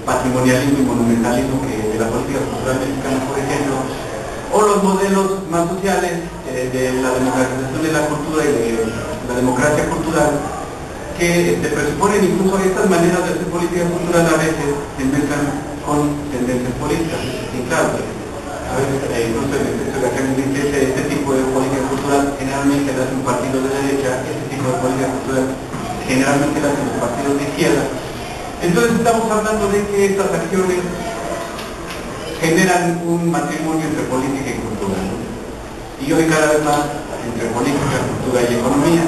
patrimonialismo y monumentalismo de la política cultural mexicana, por ejemplo, o los modelos más sociales de la democratización de la cultura y de la democracia cultural, que presuponen incluso estas maneras de hacer política cultural a veces se mezclan con tendencias políticas. Y claro, a veces incluso en el texto de Acá dice este tipo de política cultural generalmente la hace un partido de derecha, este tipo de política cultural generalmente la hacen los partidos de izquierda. Entonces estamos hablando de que estas acciones generan un matrimonio entre política y cultura, ¿no? Y hoy cada vez más entre política, cultura y economía.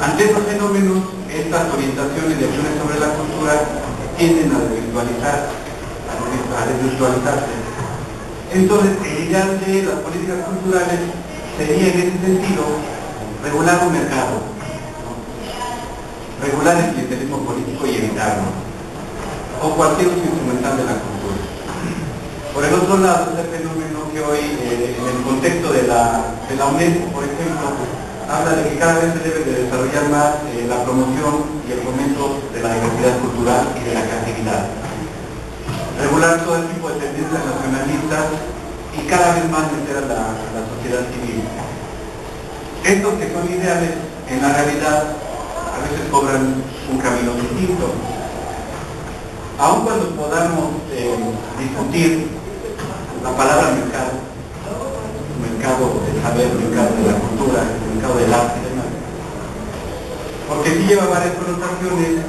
Ante estos fenómenos, estas orientaciones de acciones sobre la cultura tienden a desvirtualizarse. Entonces, el ideal de las políticas culturales sería en ese sentido regular un mercado, ¿no? Regular el clientelismo político y evitarlo, o cualquier uso instrumental de la cultura. Por el otro lado, es el fenómeno que hoy, en el contexto de la UNESCO, por ejemplo, habla de que cada vez se debe de desarrollar más la promoción y el fomento de la diversidad cultural y de la creatividad. Regular todo el tipo de tendencias nacionalistas y cada vez más meter a la sociedad civil. Estos que son ideales, en la realidad, a veces cobran un camino distinto. Aun cuando podamos discutir la palabra mercado, mercado del saber, mercado de la cultura, mercado del arte y demás, porque sí lleva varias connotaciones,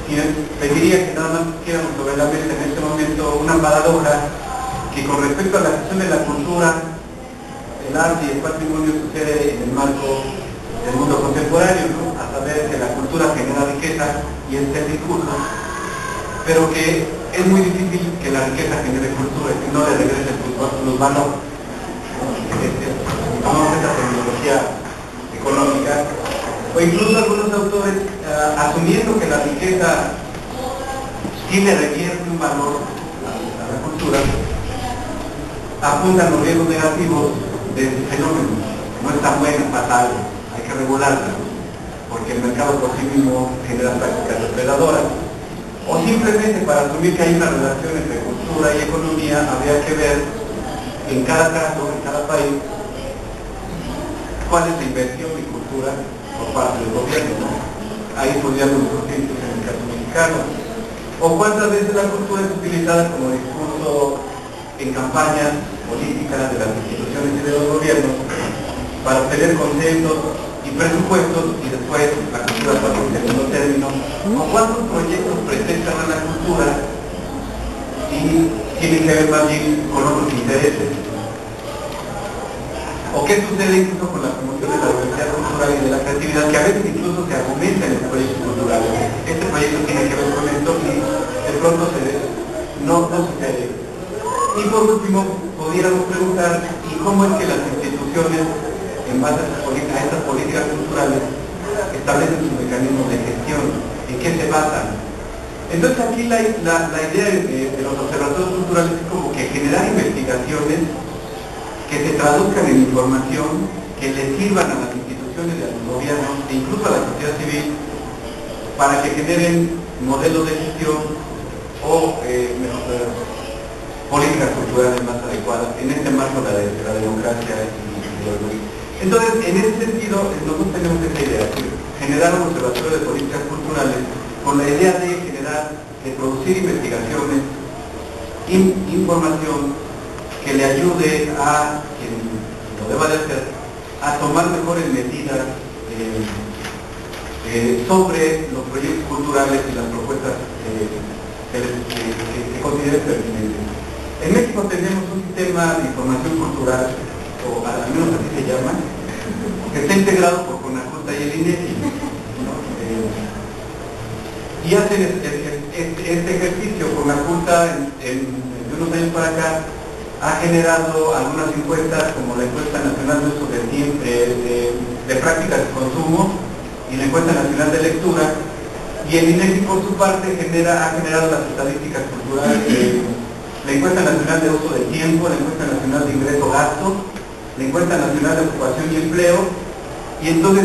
y pediría que nada más pusiéramos sobre la mesa en este momento una paradoja que con respecto a la gestión de la cultura, el arte y el patrimonio sucede en el marco del mundo contemporáneo, ¿no? A saber que la cultura genera riqueza y es el discurso, pero que es muy difícil que la riqueza genere cultura y no le regrese los valores. Tomamos esta terminología económica, o incluso algunos autores, asumiendo que la riqueza sí le revierte un valor a la cultura, apuntan los riesgos negativos de este fenómeno. No es tan buena, fatal, hay que regularla, porque el mercado por sí mismo genera prácticas depredadoras. O simplemente para asumir que hay una relación entre cultura y economía, habría que ver en cada caso, en cada país, cuál es la inversión en cultura por parte del gobierno, ¿no? Ahí podríamos discutir en el caso mexicano. O cuántas veces la cultura es utilizada como discurso en campañas políticas de las instituciones y de los gobiernos para obtener consensos y presupuestos, y después la cultura pasa en segundo término. O cuántos proyectos presentan a la cultura y tienen que ver más bien con otros intereses. O qué sucede incluso con la promoción de la diversidad cultural y de la creatividad, que a veces incluso se argumenta en los proyectos culturales. Este proyecto tiene que ver con esto y de pronto no sucede. Y por último, pudiéramos preguntar, ¿y cómo es que las instituciones, en base a estas políticas culturales, establecen sus mecanismos de gestión? ¿En qué se basan? Entonces aquí la idea de los observatorios culturales es como que generar investigaciones que se traduzcan en información, que le sirvan a las instituciones y a los gobiernos e incluso a la sociedad civil para que generen modelos de gestión o políticas culturales más adecuadas en este marco de la democracia y entonces, en ese sentido, nosotros tenemos esta idea, generar un observatorio de políticas culturales con la idea de producir investigaciones, información que le ayude a quien lo deba de hacer a tomar mejores medidas sobre los proyectos culturales y las propuestas que se consideren pertinentes. En México tenemos un sistema de información cultural, o al menos así se llama, que está integrado por Conaculta y el INEGI, ¿no? Y hacen este ejercicio. Conaculta de unos años para acá ha generado algunas encuestas, como la encuesta nacional de uso de prácticas de consumo y la encuesta nacional de lectura, y el INEGI por su parte ha generado las estadísticas culturales, la encuesta nacional de uso del tiempo, la encuesta nacional de ingreso-gasto, la encuesta nacional de ocupación y empleo, y entonces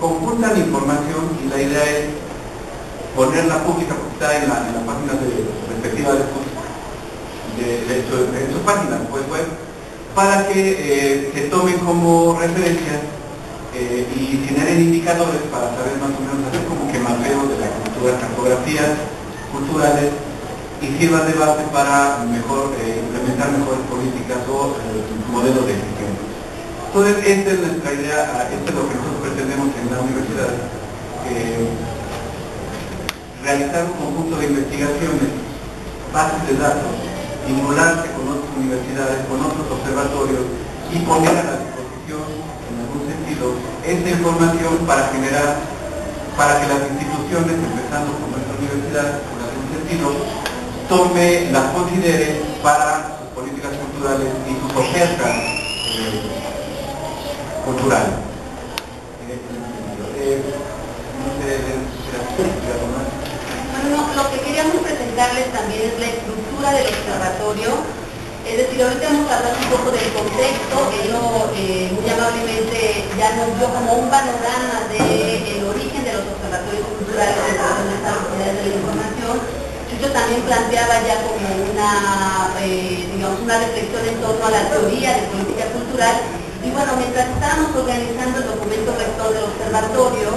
conjuntan información y la idea es ponerla pública porque está en la página respectiva de sus páginas web, para que se tomen como referencia y generen indicadores para saber más o menos, hacer como que mapeo de la cultura, cartografías culturales, y sirva de base para implementar mejores políticas o modelos de gestión. Entonces, esta es nuestra idea, esto es lo que nosotros pretendemos en la universidad, realizar un conjunto de investigaciones, bases de datos, vincularse con otras universidades, con otros observatorios y poner a la disposición, en algún sentido, esta información para que las instituciones, empezando por nuestra universidad, en algún sentido, las considere para sus políticas culturales y sus ofertas culturales. Bueno, lo que queríamos presentarles también es la estructura del observatorio. Es decir, ahorita hemos hablado un poco del contexto, él muy amablemente ya nos dio como un panorama del origen de los observatorios culturales en relación a estas unidades de la información. Yo también planteaba ya como una reflexión en torno a la teoría de política cultural. Y bueno, mientras estábamos organizando el documento rector del observatorio,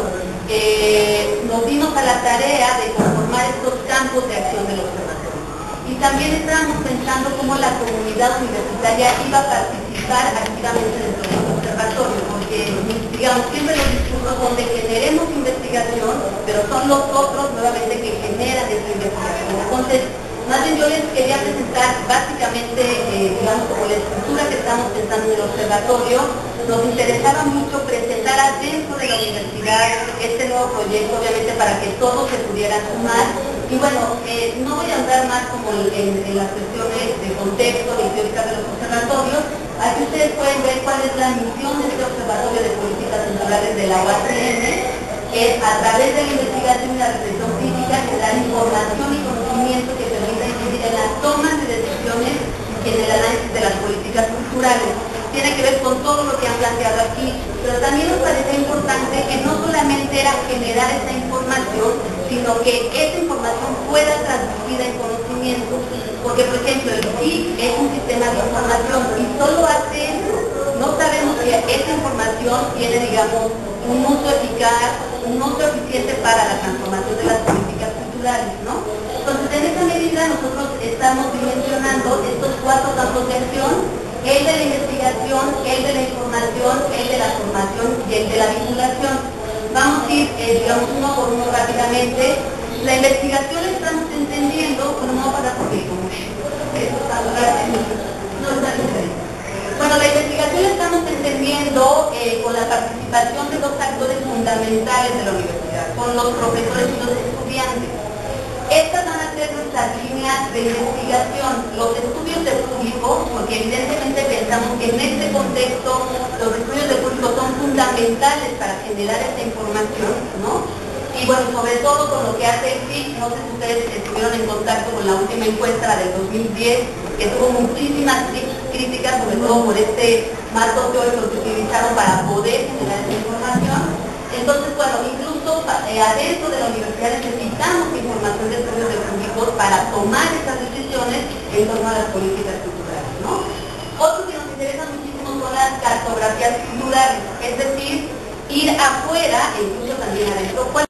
nos dimos a la tarea de conformar estos campos de acción del observatorio. Y también estábamos pensando cómo la comunidad universitaria iba a participar activamente dentro del observatorio, porque, digamos, siempre los discursos son de generemos investigación, pero son los otros nuevamente que generan esa investigación. Entonces, más bien yo les quería presentar básicamente, digamos, como la estructura que estamos pensando en el observatorio. Nos interesaba mucho presentar adentro de la universidad este nuevo proyecto, obviamente para que todos se pudieran sumar. Y bueno, no voy a andar más como en las cuestiones de contexto y teóricas de los observatorios. Aquí ustedes pueden ver cuál es la misión de este Observatorio de Políticas Culturales de la UACM. Es a través de la investigación y la reflexión crítica generar información y conocimiento que permita incidir en las tomas de decisiones y en el análisis de las políticas culturales. Tiene que ver con todo lo que han planteado aquí, pero también nos parecía importante que no solamente era generar esta información, sino que esa información fuera traducida en conocimiento, porque por ejemplo el CIC es un sistema de información y solo hace eso. No sabemos que esa información tiene, digamos, un uso eficaz, un uso eficiente para la transformación de las políticas culturales, ¿no? Entonces, en esa medida nosotros estamos dimensionando estos 4 campos de acción: el de la investigación, el de la información, el de la formación y el de la vinculación. Vamos a ir, digamos, uno por uno rápidamente. La investigación la estamos entendiendo, bueno, no para porque como eso está no está diferente. Bueno, la investigación la estamos entendiendo con la participación de 2 actores fundamentales de la universidad, con los profesores y los estudiantes. Estas van a ser nuestras líneas de investigación, los estudios de público, porque evidentemente pensamos que en este contexto los estudios de público son fundamentales para generar esta información, ¿no? Y bueno, sobre todo con lo que hace el CIC, no sé si ustedes estuvieron en contacto con la última encuesta, la del 2010, que tuvo muchísimas críticas, sobre todo por este marco teórico que utilizaron para poder generar esta información. Entonces, bueno, incluso adentro de la universidad necesitamos información de estudios de públicos para tomar estas decisiones en torno a las políticas culturales, ¿no? Otro que nos interesa muchísimo son las cartografías culturales, es decir, ir afuera e incluso también adentro.